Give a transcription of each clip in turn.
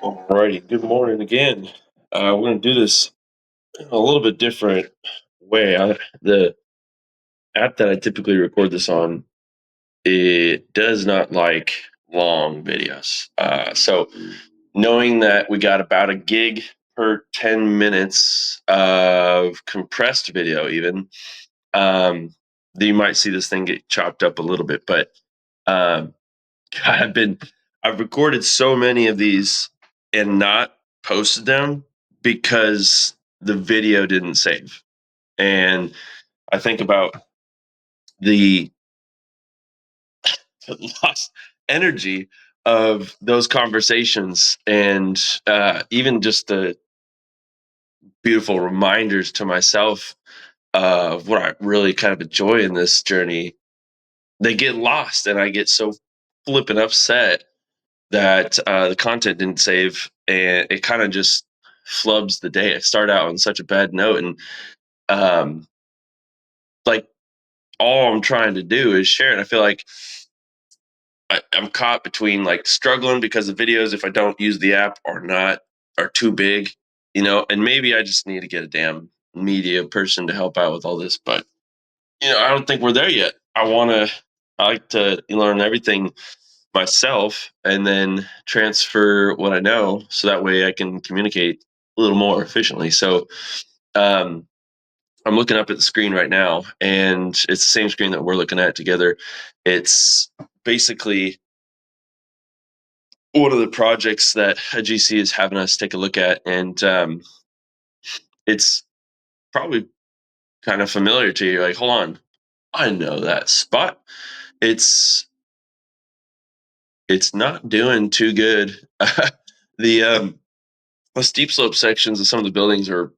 Alrighty, good morning again. We're going to do this in a little bit different way. The app that I typically record this on, it does not like long videos. So knowing that we got about a gig per 10 minutes of compressed video, even, um, then you might see this thing get chopped up a little bit. But um, I've been I've recorded so many of these and not posted them because the video didn't save. And I think about the lost energy of those conversations and even just the beautiful reminders to myself of what I really kind of enjoy in this journey. They get lost, and I get so flippin' upset that the content didn't save, and it kind of just flubs the day. I start out on such a bad note, and um, like all I'm trying to do is share it. I feel like I'm caught between like struggling because the videos, if I don't use the app or not, are too big, and maybe I just need to get a damn media person to help out with all this. But I don't think we're there yet. I like to learn everything myself and then transfer what I know so that way I can communicate a little more efficiently. So um, I'm looking up at the screen right now, and it's the same screen that we're looking at together. It's basically one of the projects that a GC is having us take a look at, and it's probably kind of familiar to you. Like, hold on, I know that spot. It's it's not doing too good. the the steep slope sections of some of the buildings are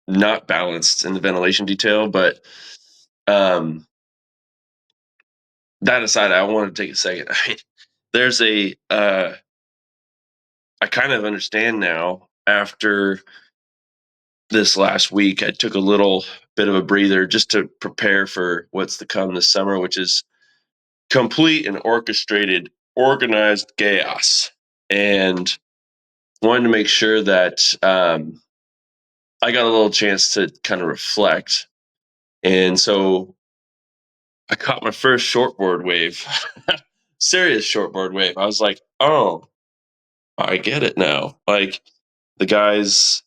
not balanced in the ventilation detail, but um, that aside, I want to take a second. I mean, there's I kind of understand now after this last week. I took a little bit of a breather just to prepare for what's to come this summer, which is complete and orchestrated, organized chaos. And wanted to make sure that I got a little chance to kind of reflect. And so I caught my first shortboard wave, serious shortboard wave. I was like, oh, I get it now. Like the guys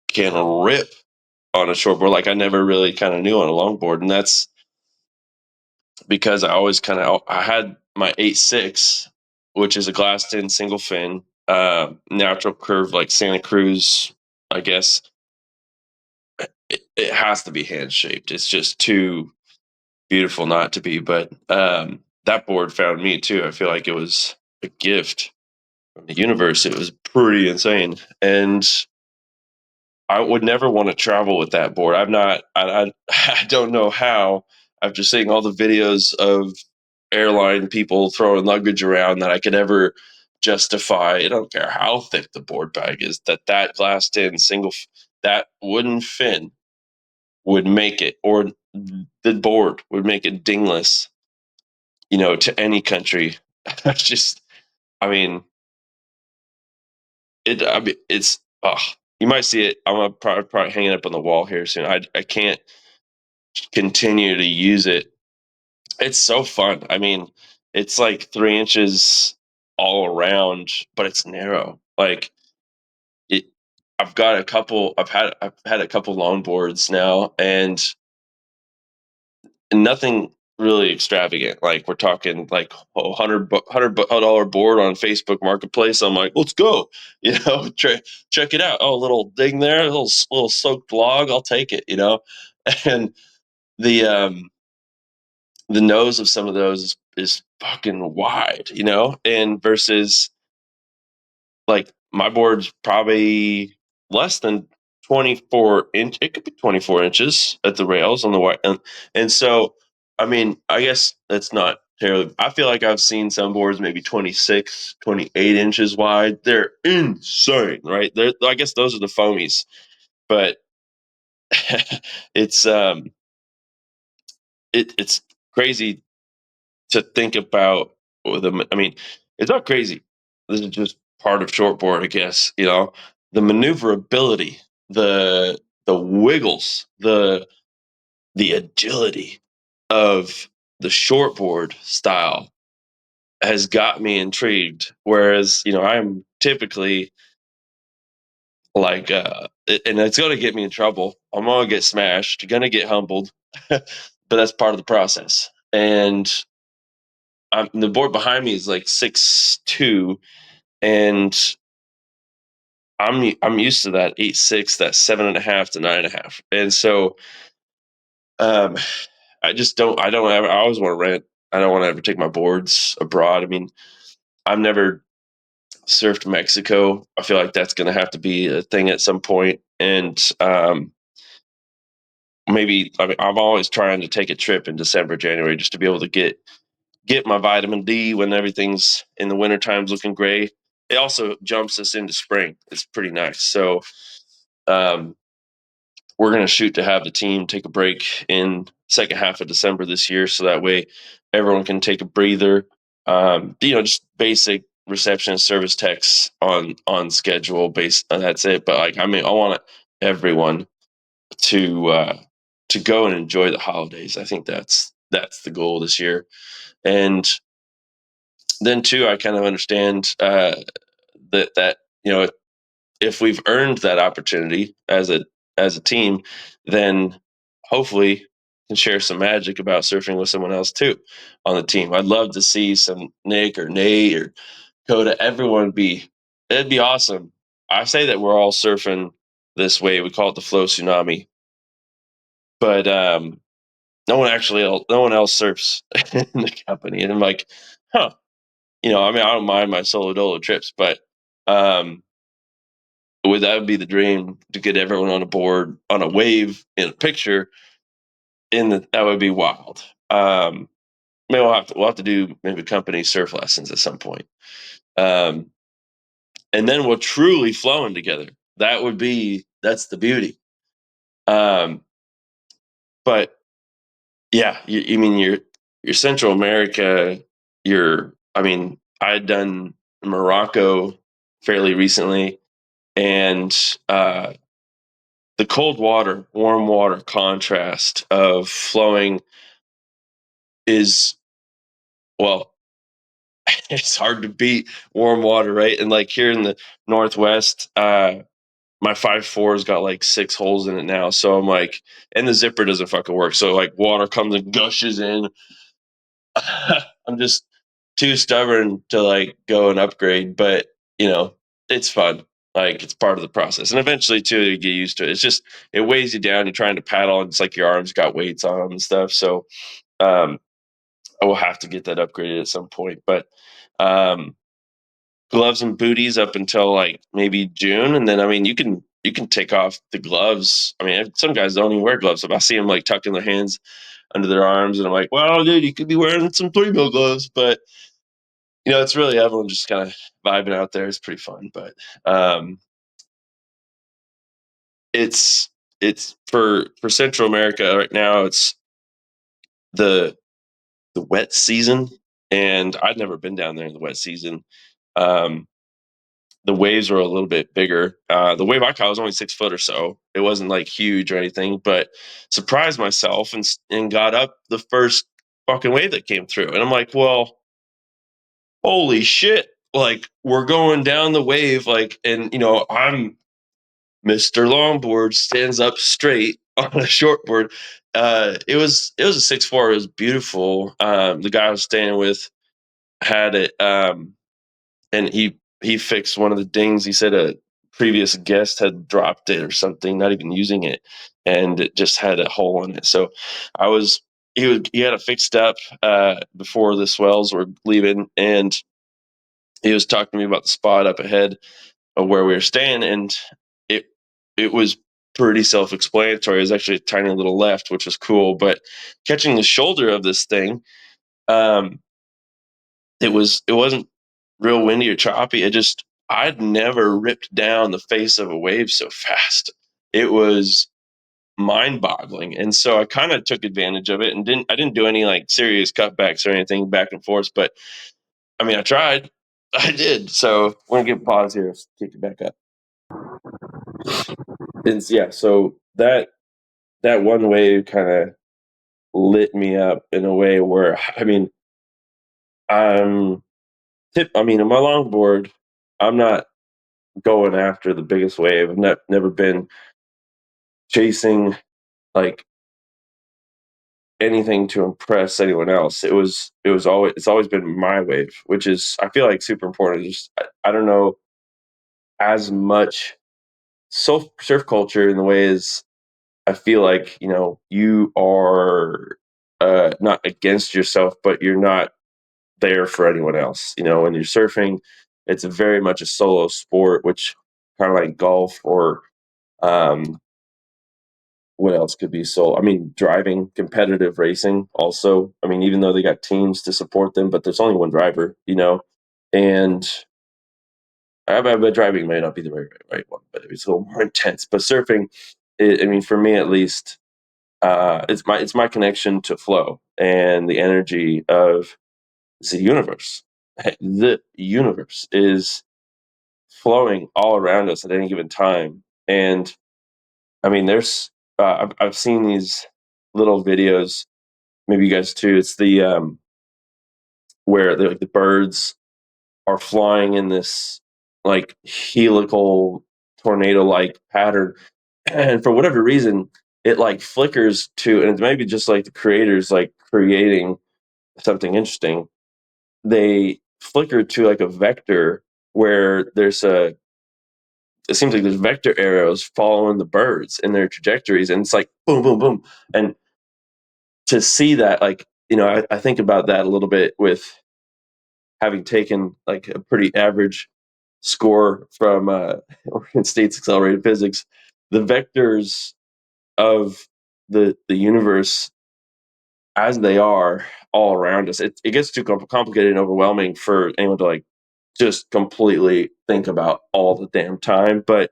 can rip on a shortboard like I never really kind of knew on a longboard. And that's because I had my 8.6, which is a glassed in single fin, natural curve like Santa Cruz, I guess. It has to be hand shaped. It's just too beautiful not to be. But that board found me too. I feel like it was a gift from the universe. It was pretty insane, and I would never want to travel with that board. I'm not. I don't know how. After seeing all the videos of airline people throwing luggage around, that I could ever justify. I don't care how thick the board bag is. That glassed in that wooden fin would make it, or the board would make it dingless, to any country. Just, I mean, it's. You might see it. I'm gonna probably hang it up on the wall here soon. I can't continue to use it. It's so fun. I mean, it's like 3 inches all around, but it's narrow. Like it. I've got a couple. I've had a couple longboards now, and nothing really extravagant. Like we're talking like $100 board on Facebook Marketplace. I'm like, let's go. Check it out. Oh, a little ding there, a little soaked log. I'll take it. And the the nose of some of those is fucking wide. And versus like my board's probably less than 24 inch. It could be 24 inches at the rails on the white. And so, I mean, I guess that's not terribly, I feel like I've seen some boards maybe 26, 28 inches wide. They're insane, right? I guess those are the foamies, but it's, it's crazy to think about with them. I mean, it's not crazy. This is just part of shortboard, I guess. The maneuverability, the wiggles, the agility of the shortboard style has got me intrigued. Whereas, I'm typically like, and it's going to get me in trouble. I'm going to get smashed, going to get humbled, but that's part of the process. And the board behind me is like 6'2", and I'm used to that 8'6", that 7.5 to 9.5, and so um, I always want to rent. I don't want to ever take my boards abroad. I mean, I've never surfed Mexico. I feel like that's going to have to be a thing at some point, and maybe I'm always trying to take a trip in December, January, just to be able to get my vitamin D when everything's in the winter times looking gray. It also jumps us into spring. It's pretty nice. So um, we're going to shoot to have the team take a break in second half of December this year, so that way everyone can take a breather. Just basic reception service techs on schedule based. That's it. But like, I mean, I want everyone to go and enjoy the holidays. I think that's the goal this year. And then too, I kind of understand that if we've earned that opportunity as a team, then hopefully can share some magic about surfing with someone else too on the team. I'd love to see some Nick or Nate or Coda, everyone be. It'd be awesome. I say that we're all surfing this way. We call it the flow tsunami, but no one else surfs in the company, and I'm like, huh. I mean, I don't mind my solo dolo trips, but um, that would be the dream to get everyone on a board on a wave in a picture. That would be wild. Maybe we'll have to do maybe company surf lessons at some point, um, and then we're truly flowing together. That's the beauty. Um, but yeah, you mean your Central America. I mean, I had done Morocco fairly recently, and the cold water, warm water contrast of flowing is, well, it's hard to beat warm water, right? And like here in the Northwest, my 5'4" has got like 6 holes in it now. So I'm like, and the zipper doesn't fucking work. So like water comes and gushes in. I'm just too stubborn to like go and upgrade, but it's fun. Like it's part of the process, and eventually too, you get used to it. It's just it weighs you down. You're trying to paddle, and it's like your arms got weights on them and stuff. So um, I will have to get that upgraded at some point. But um, gloves and booties up until like maybe June, and then I mean you can take off the gloves. I mean, some guys don't even wear gloves. If I see them like tucking their hands under their arms, and I'm like, well, dude, you could be wearing some 3 mil gloves, but it's really everyone just kind of vibing out there. It's pretty fun, but um, it's for Central America right now. It's the the wet season, and I'd never been down there in the wet season. Um, the waves were a little bit bigger. The wave I caught was only 6 foot or so. It wasn't like huge or anything, but surprised myself and got up the first fucking wave that came through, and I'm like, well, holy shit! Like we're going down the wave, like, and I'm Mr. Longboard stands up straight on a shortboard. It was a 6'4". It was beautiful. The guy I was staying with had it, and he fixed one of the dings. He said a previous guest had dropped it or something, not even using it, and it just had a hole in it. So I was he had it fixed up before the swells were leaving, and he was talking to me about the spot up ahead of where we were staying, and it it was pretty self-explanatory. It was actually a tiny little left, which was cool. But catching the shoulder of this thing, um, it wasn't real windy or choppy. I'd never ripped down the face of a wave so fast. It was mind-boggling, and so I kind of took advantage of it and didn't do any like serious cutbacks or anything back and forth. But I mean, I tried. I did. So we're gonna get pause here. Kick it back up. And yeah, so that one wave kind of lit me up in a way where I'm I mean, on my longboard, I'm not going after the biggest wave. I've never been chasing like anything to impress anyone else. It's always been my wave, which is I feel like super important. Just I don't know as much surf culture in the way as I feel like you are not against yourself, but you're not there for anyone else. When you're surfing, it's very much a solo sport, which kind of like golf or um, what else could be solo? I mean, driving, competitive racing. Also, I mean, even though they got teams to support them, but there's only one driver. And but driving may not be the right one, but it's a little more intense. But surfing, I mean, for me at least, it's my connection to flow and the energy of the universe. The universe is flowing all around us at any given time, and I mean, there's I've seen these little videos. Maybe you guys too. It's the where the birds are flying in this like helical tornado like pattern, and for whatever reason, it like flickers to, and it's maybe just like the creators like creating something interesting. They flicker to like a vector where it seems like there's vector arrows following the birds in their trajectories, and it's like boom, boom, boom. And to see that, like, I think about that a little bit with having taken like a pretty average score from Oregon State's accelerated physics. The vectors of the universe as they are all around us, it gets too complicated and overwhelming for anyone to like just completely think about all the damn time. But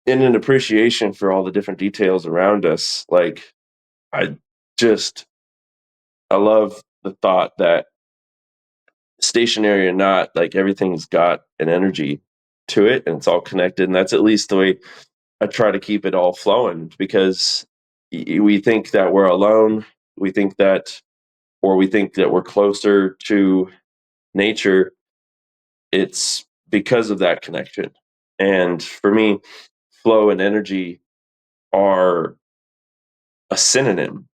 in an appreciation for all the different details around us, like I just I love the thought that stationary or not, like everything's got an energy to it and it's all connected. And that's at least the way I try to keep it all flowing, because we think that we're alone. We think that, or we think that we're closer to nature. It's because of that connection. And for me, flow and energy are a synonym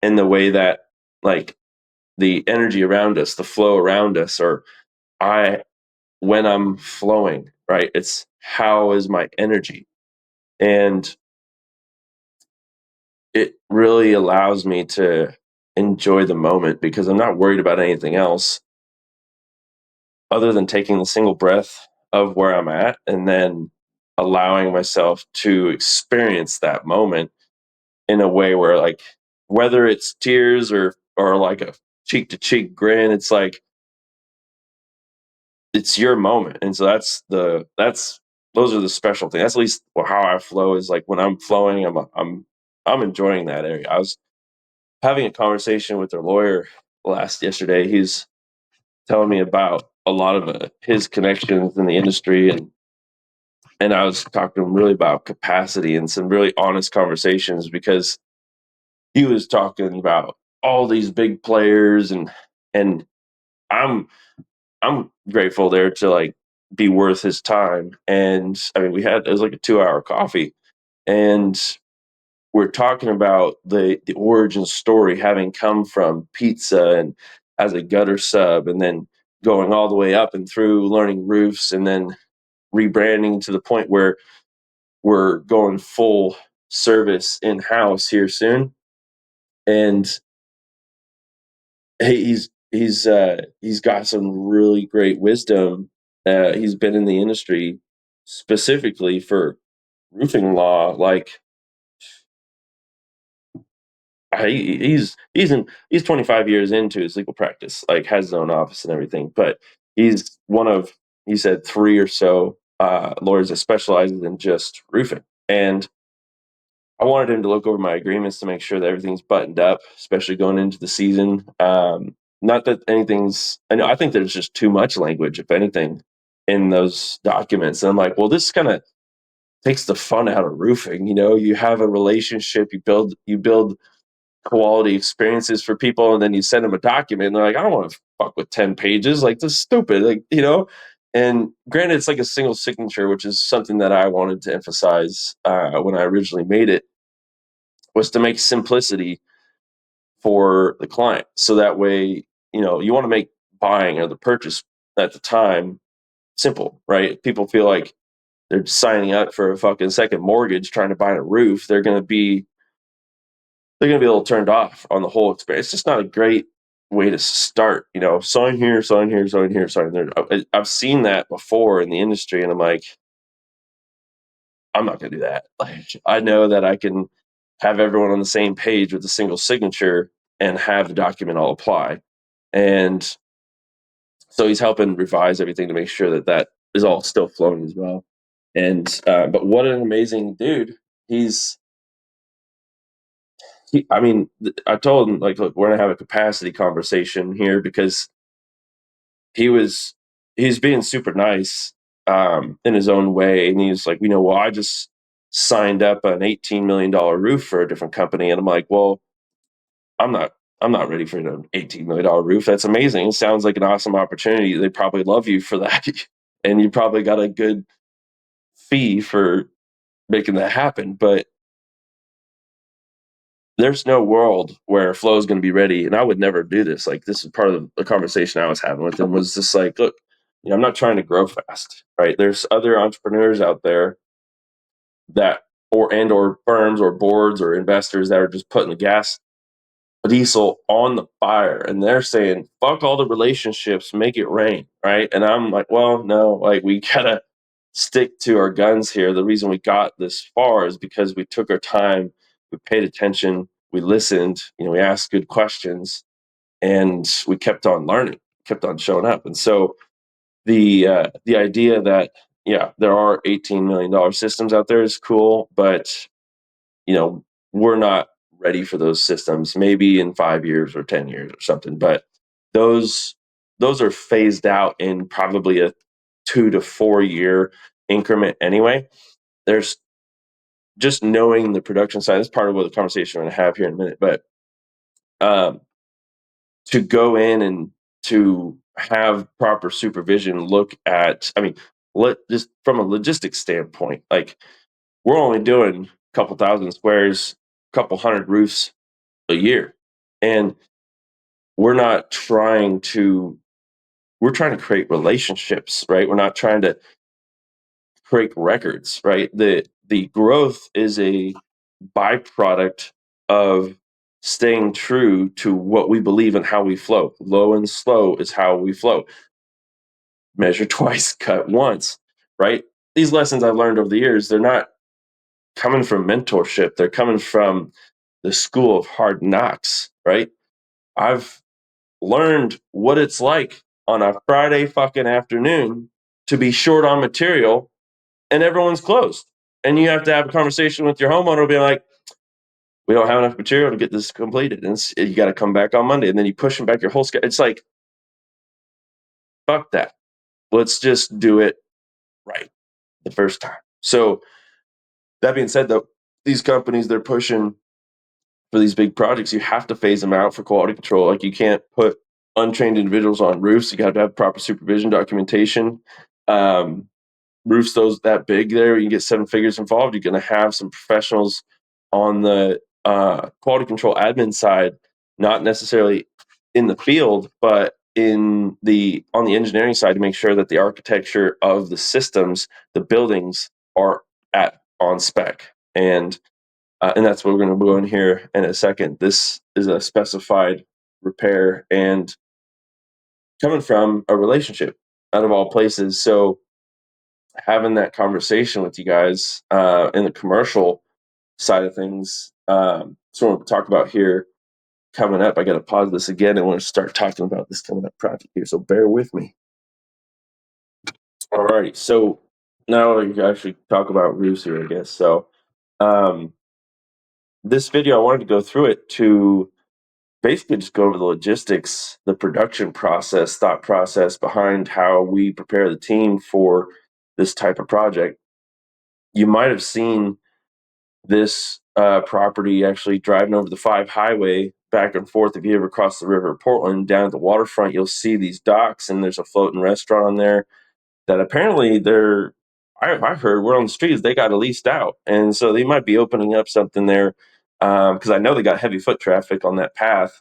in the way that, like, the energy around us, the flow around us, or I, when I'm flowing, right? It's how is my energy? And it really allows me to enjoy the moment because I'm not worried about anything else other than taking the single breath of where I'm at and then allowing myself to experience that moment in a way where, like, whether it's tears or like a cheek to cheek grin, it's like it's your moment. And so that's those are the special things. That's at least how I flow, is like when I'm flowing, I'm enjoying that area. I was having a conversation with their lawyer yesterday. He's telling me about a lot of his connections in the industry, and I was talking to him really about capacity and some really honest conversations, because he was talking about all these big players, and I'm I'm grateful there to like be worth his time. And I mean, it was like a 2 hour coffee, and we're talking about the origin story, having come from pizza and as a gutter sub, and then going all the way up and through learning roofs, and then rebranding to the point where we're going full service in house here soon. And he's got some really great wisdom. He's been in the industry specifically for roofing law, like he's 25 years into his legal practice, like has his own office and everything. But he's one of, he said, three or so lawyers that specializes in just roofing. And I wanted him to look over my agreements to make sure that everything's buttoned up, especially going into the season. not that anything's, I think there's just too much language, if anything, in those documents. And I'm like, well, this kind of takes the fun out of roofing. You have a relationship, you build quality experiences for people, and then you send them a document and they're like, I don't want to fuck with 10 pages, like, this is stupid, like. And granted, it's like a single signature, which is something that I wanted to emphasize when I originally made it, was to make simplicity for the client. So that way, you want to make buying or the purchase at the time simple, right? People feel like they're signing up for a fucking second mortgage trying to buy a roof. They're going to be a little turned off on the whole experience. It's just not a great way to start. Sign here, sign here, sign here, sign there. I've seen that before in the industry, and I'm like, I'm not going to do that. Like, I know that I can have everyone on the same page with a single signature and have the document all apply. And so he's helping revise everything to make sure that that is all still flowing as well. And but what an amazing dude. I told him, like, look, we're gonna have a capacity conversation here, because he's being super nice in his own way, and he's like, well, I just signed up an $18 million roof for a different company, and I'm like, well, I'm not I'm not ready for an $18 million roof. That's amazing. It sounds like an awesome opportunity. They probably love you for that, and you probably got a good fee for making that happen. But there's no world where Flow is going to be ready, and I would never do this. Like, this is part of the conversation I was having with him, was just like, look, I'm not trying to grow fast, right? There's other entrepreneurs out there that, or firms or boards or investors that are just putting the gas diesel on the fire, and they're saying, fuck all the relationships, make it rain, right? And I'm like, well, no, like, we gotta stick to our guns here. The reason we got this far is because we took our time, we paid attention, we listened, we asked good questions, and we kept on learning, kept on showing up. And so the idea that, yeah, there are $18 million systems out there is cool, but we're not ready for those systems. Maybe in 5 years or 10 years or something, but those those are phased out in probably a 2 to 4 year increment anyway. There's just knowing the production side. That's part of what the conversation we're going to have here in a minute. But um, to go in and to have proper supervision, look at, just from a logistics standpoint, like, we're only doing a couple thousand squares, a couple hundred roofs a year. And we're trying to create relationships, right? We're not trying to create records, right? The growth is a byproduct of staying true to what we believe and how we flow. Low and slow is how we flow. Measure twice, cut once, right? These lessons I've learned over the years, they're not coming from mentorship. They're coming from the school of hard knocks, right? I've learned what it's like on a Friday fucking afternoon to be short on material and everyone's closed. And you have to have a conversation with your homeowner, being like, we don't have enough material to get this completed. And you got to come back on Monday. And then you push them back your whole schedule. It's like, fuck that. Let's just do it right the first time. So, that being said, though, these companies, they're pushing for these big projects. You have to phase them out for quality control. Like, you can't put untrained individuals on roofs. You got to have proper supervision, documentation. Um, Roofs those that big, there you get 7 figures involved. You're going to have some professionals on the quality control admin side, not necessarily in the field, but on the engineering side, to make sure that the architecture of the systems, the buildings, are on spec. And that's what we're going to go in here in a second. This is a specified repair, and coming from a relationship, out of all places. So having that conversation with you guys in the commercial side of things, so we'll talk about here coming up. I got to pause this again. I want to start talking about this coming up project here, so bear with me. All righty, so now we can actually talk about roofs here, I guess. So this video, I wanted to go through it to basically just go over the logistics, the production process, thought process behind how we prepare the team for this type of project. You might have seen this property actually driving over the 5 highway back and forth. If you ever cross the river of Portland down at the waterfront, you'll see these docks, and there's a floating restaurant on there that apparently I've heard word on the streets they got it leased out, and so they might be opening up something there, because I know they got heavy foot traffic on that path.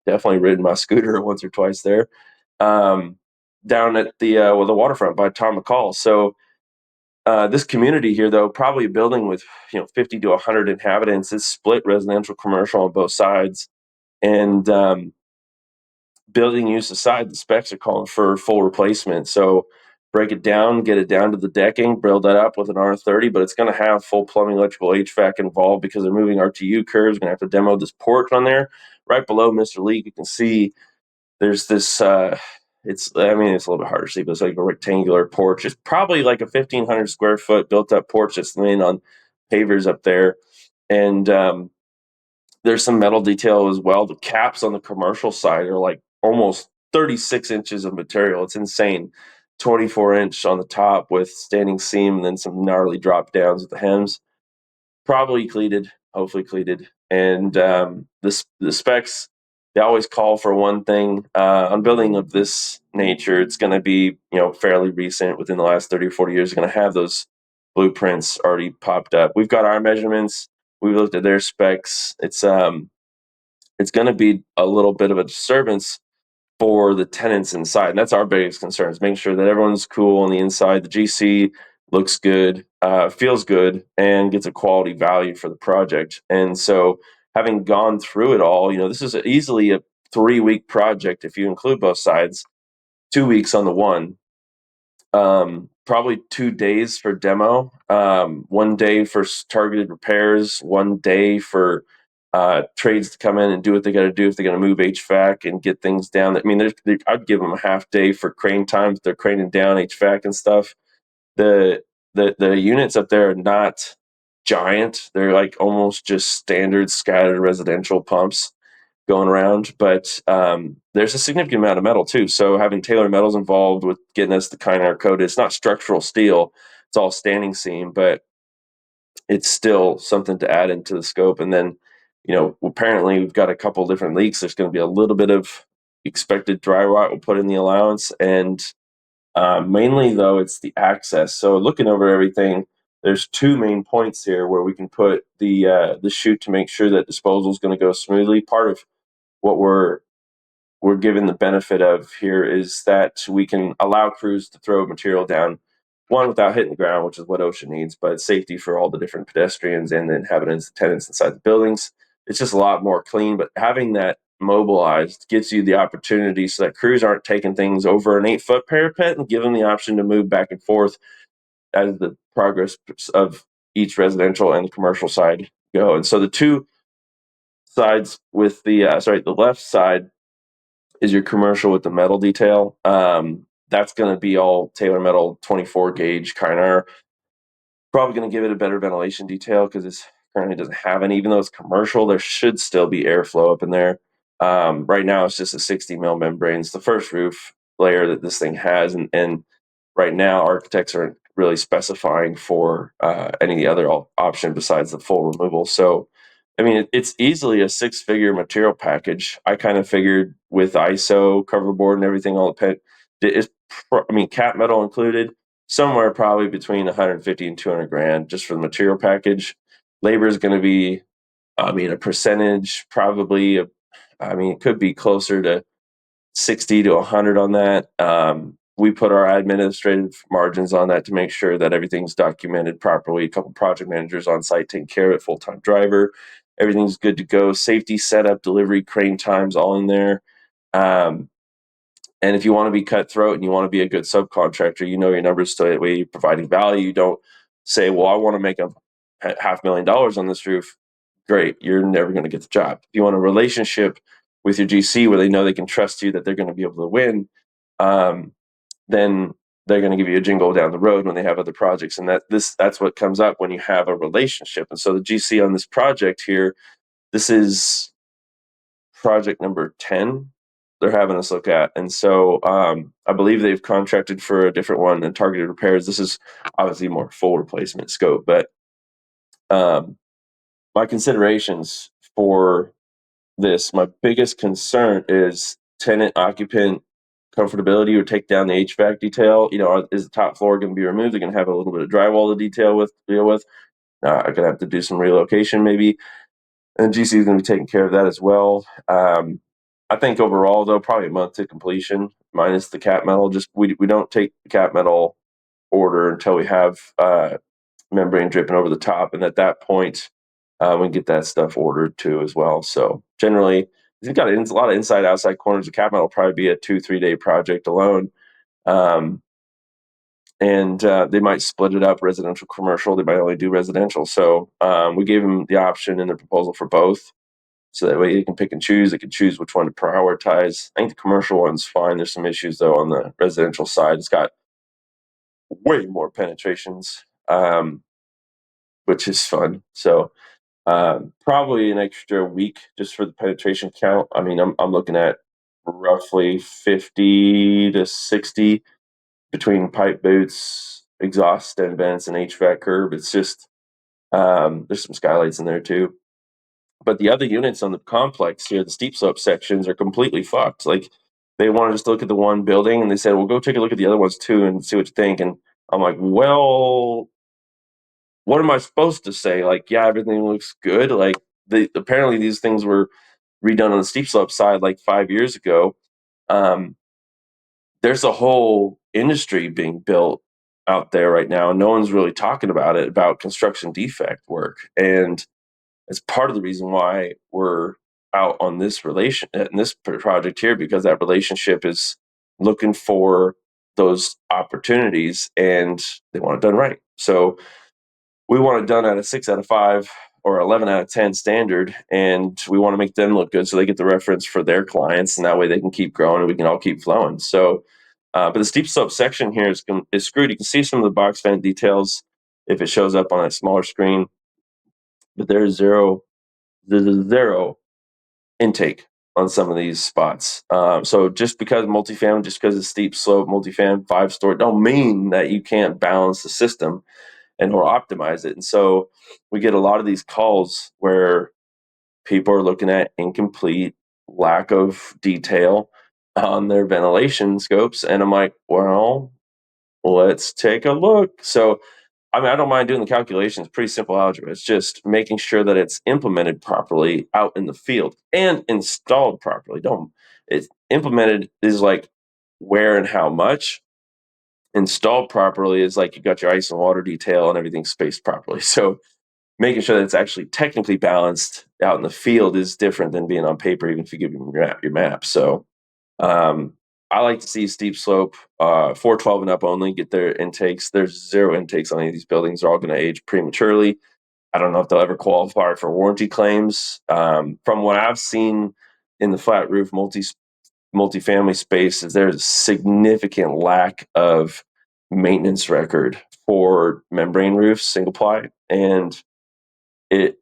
Definitely ridden my scooter once or twice there, um, down at the waterfront by Tom McCall. So this community here, though, probably a building with 50 to 100 inhabitants, is split residential commercial on both sides, and building use aside, the specs are calling for full replacement. So break it down, get it down to the decking, build that up with an R30, but it's going to have full plumbing, electrical, HVAC involved because they're moving RTU curves. Going to have to demo this porch on there. Right below Mr. Leak, you can see there's this. It's I mean it's a little bit harder to see, but it's like a rectangular porch. It's probably like a 1,500 square foot built up porch that's laying on pavers up there, and there's some metal detail as well. The caps on the commercial side are like almost 36 inches of material. It's insane. 24-inch on the top with standing seam, and then some gnarly drop downs at the hems. Probably cleated, hopefully cleated. And the specs, they always call for one thing. On building of this nature, it's going to be fairly recent, within the last 30 or 40 years. Are going to have those blueprints already popped up. We've got our measurements. We looked at their specs. It's going to be a little bit of a disturbance for the tenants inside. And that's our biggest concern, is making sure that everyone's cool on the inside. The GC looks good, feels good, and gets a quality value for the project. And so having gone through it all, this is easily a 3-week project if you include both sides, 2 weeks on the one. Probably 2 days for demo, 1 day for targeted repairs, 1 day for trades to come in and do what they got to do if they're going to move HVAC and get things down. I mean, I'd give them a half day for crane time if they're craning down HVAC and stuff. The units up there are not giant; they're like almost just standard scattered residential pumps going around, but there's a significant amount of metal too. So having Taylor Metals involved with getting us the Kynar code, it's not structural steel; it's all standing seam, but it's still something to add into the scope. And then, apparently we've got a couple different leaks. There's going to be a little bit of expected dry rot we'll put in the allowance, and mainly though it's the access. So looking over everything, there's 2 main points here where we can put the chute to make sure that disposal is going to go smoothly. Part of what we're given the benefit of here is that we can allow crews to throw material down, one, without hitting the ground, which is what OSHA needs, but safety for all the different pedestrians and the inhabitants, the tenants inside the buildings. It's just a lot more clean, but having that mobilized gives you the opportunity so that crews aren't taking things over an 8-foot parapet, and give them the option to move back and forth as the progress of each residential and the commercial side go. And so the 2 sides with the left side is your commercial with the metal detail. That's going to be all Taylor Metal 24 gauge Kynar. Probably going to give it a better ventilation detail because it currently doesn't have any. Even though it's commercial, there should still be airflow up in there. Right now, it's just a 60 mil membrane. It's the first roof layer that this thing has, and right now, architects aren't really specifying for any other option besides the full removal. So, I mean, it's easily a 6-figure material package. I kind of figured with ISO, coverboard, and everything, all the pet, cap metal included, somewhere probably between 150 and 200 grand just for the material package. Labor is going to be, a percentage, probably, it could be closer to 60 to 100 on that. We put our administrative margins on that to make sure that everything's documented properly. A couple project managers on site taking care of it, full-time driver. Everything's good to go. Safety setup, delivery, crane times, all in there. And if you want to be cutthroat and you want to be a good subcontractor, you know your numbers, so that way you're providing value. You don't say, well, I want to make $500,000 on this roof. Great. You're never going to get the job. If you want a relationship with your GC where they know they can trust you, that they're going to be able to win, then they're going to give you a jingle down the road when they have other projects. And that's what comes up when you have a relationship. And so the GC on this project here, this is project number 10 they're having us look at. And so I believe they've contracted for a different one and targeted repairs. This is obviously more full replacement scope, but my considerations for this, my biggest concern is tenant occupant comfortability or take down the HVAC detail. Is the top floor going to be removed? They're going to have a little bit of drywall to deal with. I'm going to have to do some relocation maybe. And GC is going to be taking care of that as well. I think overall, though, probably a month to completion, minus the cap metal. Just we don't take the cap metal order until we have membrane dripping over the top, and at that point, we can get that stuff ordered too as well. So generally, you've got a lot of inside outside corners. The cap metal will probably be a 2-3 day project alone. And they might split it up, residential, commercial. They might only do residential. So we gave them the option in their proposal for both. So that way they can pick and choose. They can choose which one to prioritize. I think the commercial one's fine. There's some issues, though, on the residential side. It's got way more penetrations, which is fun. So probably an extra week just for the penetration count. I mean, I'm looking at roughly 50 to 60 between pipe boots, exhaust and vents, and HVAC curb. It's just there's some skylights in there too. But the other units on the complex here, the steep slope sections, are completely fucked. Like they wanted us to look at the one building, and they said, "Well, go take a look at the other ones too, and see what you think." And I'm like, "Well, what am I supposed to say? Like, yeah, everything looks good. Like, apparently these things were redone on the steep slope side like 5 years ago. Um, there's a whole industry being built out there right now, and no one's really talking about it, about construction defect work. And it's part of the reason why we're out on this in this project here, because that relationship is looking for those opportunities and they want it done right. So we want it done at a 6 out of 5 or 11 out of 10 standard, and we want to make them look good so they get the reference for their clients, and that way they can keep growing and we can all keep flowing. So but the steep slope section here is screwed. You can see some of the box vent details if it shows up on a smaller screen, but there's zero intake on some of these spots. So just because multifamily, just because it's steep slope multifamily 5-story, don't mean that you can't balance the system and or optimize it. And so we get a lot of these calls where people are looking at incomplete, lack of detail on their ventilation scopes, and I'm like, well, let's take a look. So I mean, I don't mind doing the calculations. Pretty simple algebra. It's just making sure that it's implemented properly out in the field and installed properly. Don't it's implemented is like where and how much. Installed properly is like you got your ice and water detail and everything's spaced properly. So making sure that it's actually technically balanced out in the field is different than being on paper, even if you give your map. So I like to see steep slope, 412 and up only, get their intakes. There's zero intakes on any of these buildings. They're all going to age prematurely. I don't know if they'll ever qualify for warranty claims. From what I've seen in the flat roof multifamily spaces, there's a significant lack of maintenance record for membrane roofs, single ply, and it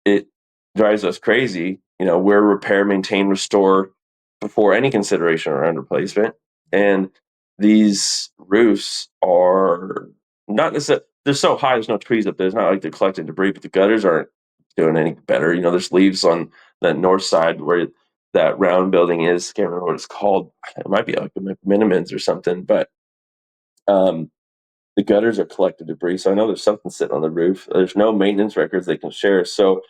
it drives us crazy. We're repair, maintain, restore before any consideration around replacement. And these roofs are not necessarily, they're so high, there's no trees up there. It's not like they're collecting debris, but the gutters aren't doing any better. There's leaves on that north side where that round building is. Can't remember what it's called. It might be like a Minimans or something, but the gutters are collected debris. So I know there's something sitting on the roof. There's no maintenance records they can share. So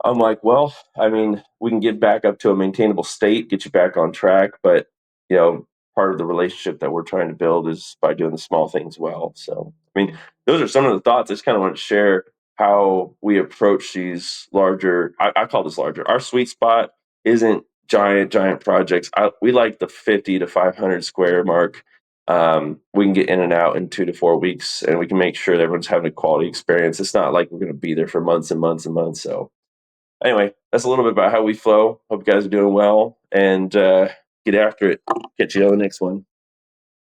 I'm like, well, I mean, we can get back up to a maintainable state, get you back on track, but you know, part of the relationship that we're trying to build is by doing the small things well. So, I mean, those are some of the thoughts. I just kind of want to share how we approach these larger. I call this larger. Our sweet spot isn't giant projects. We like the 50 to 500 square mark. We can get in and out in 2 to 4 weeks, and we can make sure that everyone's having a quality experience. It's not like we're going to be there for months and months and months. So anyway, that's a little bit about how we flow. Hope you guys are doing well and get after it. Catch you on the next one.